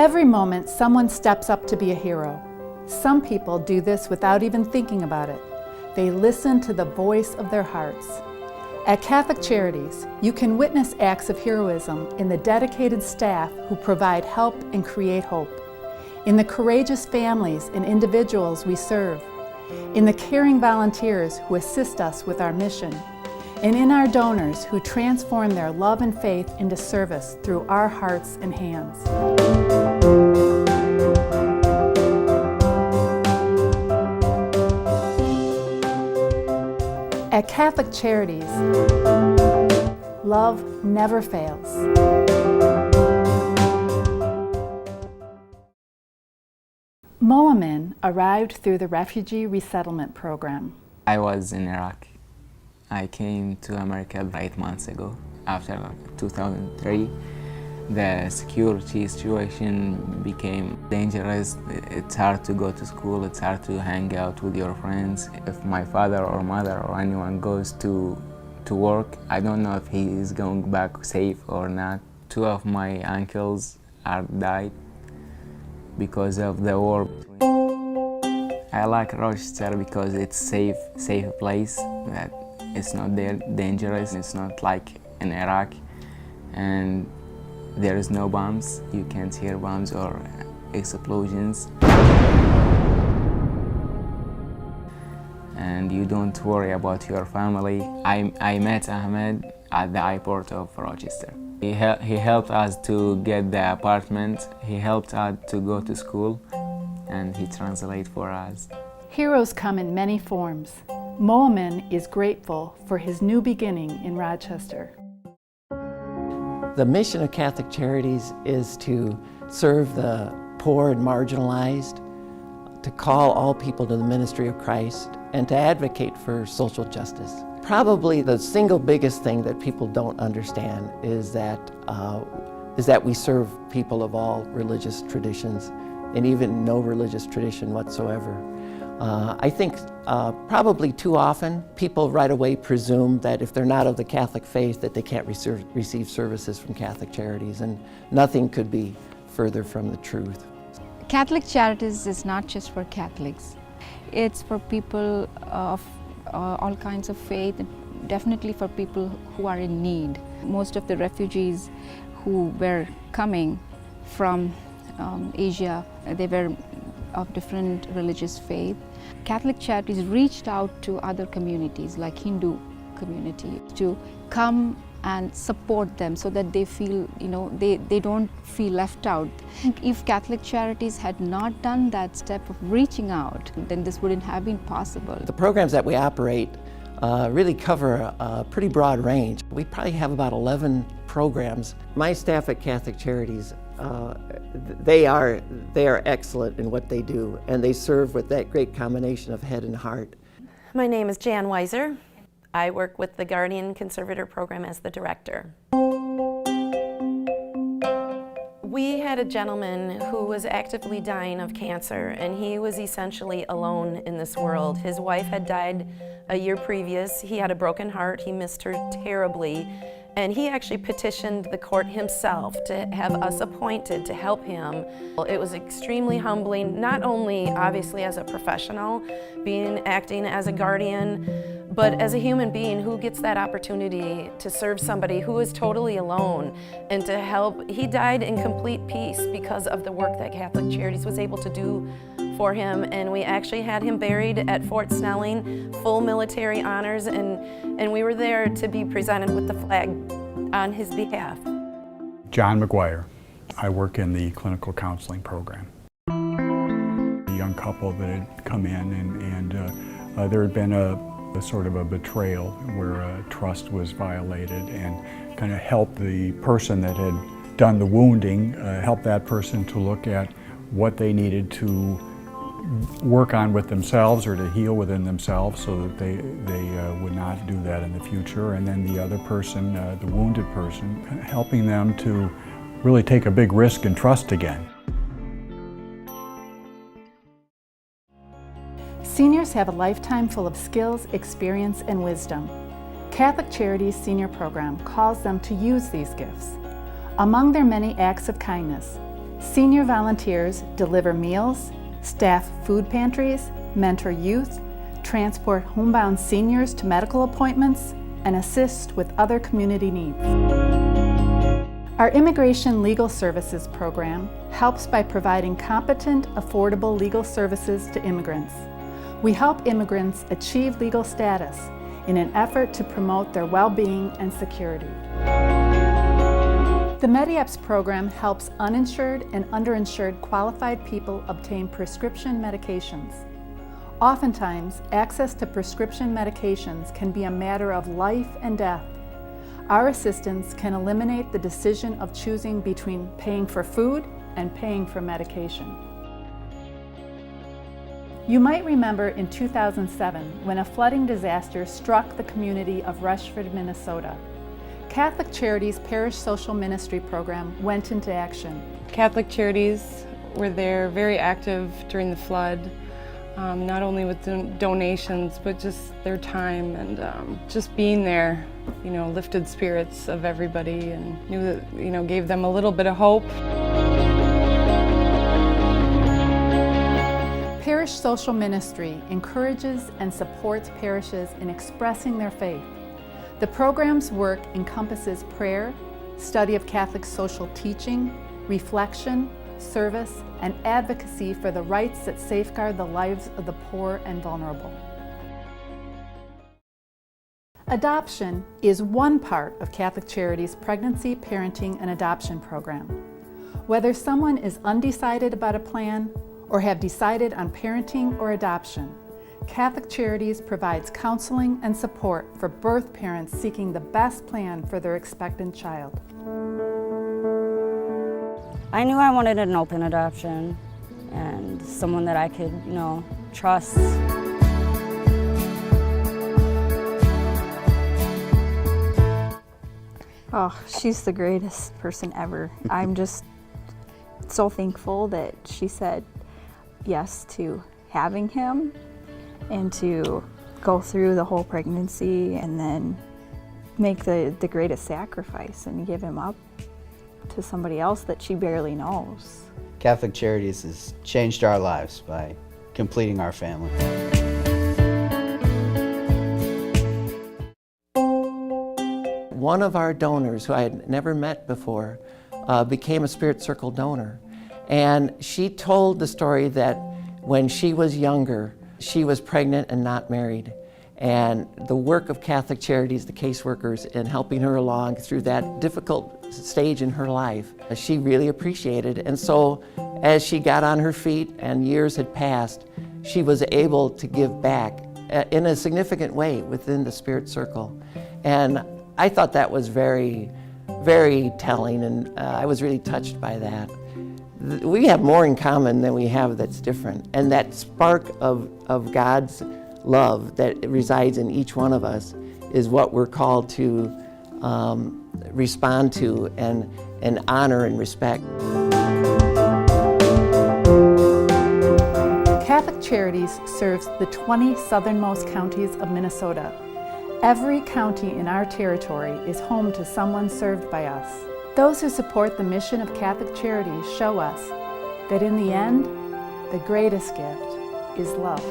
Every moment, someone steps up to be a hero. Some people do this without even thinking about it. They listen to the voice of their hearts. At Catholic Charities, you can witness acts of heroism in the dedicated staff who provide help and create hope, in the courageous families and individuals we serve, in the caring volunteers who assist us with our mission, and in our donors who transform their love and faith into service through our hearts and hands. At Catholic Charities, love never fails. Moamin arrived through the Refugee Resettlement Program. I was in Iraq. I came to America 8 months ago. After 2003, the security situation became dangerous. It's hard to go to school, it's hard to hang out with your friends. If my father or mother or anyone goes to work, I don't know if he is going back safe or not. 2 of my uncles are died because of the war. I like Rochester because it's safe place. That it's not dangerous. It's not like in Iraq, and there is no bombs. You can't hear bombs or explosions. And you don't worry about your family. I met Ahmed at the airport of Rochester. He helped us to get the apartment. He helped us to go to school, and he translated for us. Heroes come in many forms. Moamin is grateful for his new beginning in Rochester. The mission of Catholic Charities is to serve the poor and marginalized, to call all people to the ministry of Christ, and to advocate for social justice. Probably the single biggest thing that people don't understand is that we serve people of all religious traditions, and even no religious tradition whatsoever. I think probably too often people right away presume that if they're not of the Catholic faith that they can't receive services from Catholic Charities, and nothing could be further from the truth. Catholic Charities is not just for Catholics. It's for people of all kinds of faith, definitely for people who are in need. Most of the refugees who were coming from Asia, they were of different religious faith. Catholic Charities reached out to other communities like Hindu community to come and support them so that they feel, they don't feel left out. If Catholic Charities had not done that step of reaching out, then this wouldn't have been possible. The programs that we operate really cover a pretty broad range. We probably have about 11 programs. My staff at Catholic Charities, they are excellent in what they do, and they serve with that great combination of head and heart. My name is Jan Weiser. I work with the Guardian Conservator Program as the director. We had a gentleman who was actively dying of cancer, and he was essentially alone in this world. His wife had died a year previous. He had a broken heart. He missed her terribly. And he actually petitioned the court himself to have us appointed to help him. It was extremely humbling, not only obviously as a professional, acting as a guardian, but as a human being who gets that opportunity to serve somebody who is totally alone and to help. He died in complete peace because of the work that Catholic Charities was able to do for him, and we actually had him buried at Fort Snelling, full military honors, and we were there to be presented with the flag on his behalf. John McGuire. I work in the clinical counseling program. A young couple that had come in, and there had been a sort of a betrayal where trust was violated, and kind of help the person that had done the wounding, help that person to look at what they needed to work on with themselves or to heal within themselves so that they would not do that in the future. And then the other person, the wounded person, helping them to really take a big risk and trust again. Seniors have a lifetime full of skills, experience, and wisdom. Catholic Charities Senior Program calls them to use these gifts. Among their many acts of kindness, Senior volunteers deliver meals, staff food pantries, mentor youth, transport homebound seniors to medical appointments, and assist with other community needs. Our Immigration Legal Services program helps by providing competent, affordable legal services to immigrants. We help immigrants achieve legal status in an effort to promote their well-being and security. The MEDIEPS program helps uninsured and underinsured qualified people obtain prescription medications. Oftentimes, access to prescription medications can be a matter of life and death. Our assistance can eliminate the decision of choosing between paying for food and paying for medication. You might remember in 2007 when a flooding disaster struck the community of Rushford, Minnesota. Catholic Charities Parish Social Ministry Program went into action. Catholic Charities were there, very active during the flood, not only with donations, but just their time and just being there, lifted spirits of everybody and knew that, gave them a little bit of hope. Parish Social Ministry encourages and supports parishes in expressing their faith. The program's work encompasses prayer, study of Catholic social teaching, reflection, service, and advocacy for the rights that safeguard the lives of the poor and vulnerable. Adoption is one part of Catholic Charities' pregnancy, parenting, and adoption program. Whether someone is undecided about a plan or have decided on parenting or adoption, Catholic Charities provides counseling and support for birth parents seeking the best plan for their expectant child. I knew I wanted an open adoption and someone that I could, trust. Oh, she's the greatest person ever. I'm just so thankful that she said yes to having him and to go through the whole pregnancy and then make the greatest sacrifice and give him up to somebody else that she barely knows. Catholic Charities has changed our lives by completing our family. One of our donors, who I had never met before, became a Spirit Circle donor. And she told the story that when she was younger, she was pregnant and not married. And the work of Catholic Charities, the caseworkers, in helping her along through that difficult stage in her life, she really appreciated. And so as she got on her feet and years had passed, she was able to give back in a significant way within the Spirit Circle. And I thought that was very, very telling, and I was really touched by that. We have more in common than we have that's different. And that spark of God's love that resides in each one of us is what we're called to respond to and honor and respect. Catholic Charities serves the 20 southernmost counties of Minnesota. Every county in our territory is home to someone served by us. Those who support the mission of Catholic Charities show us that in the end, the greatest gift is love.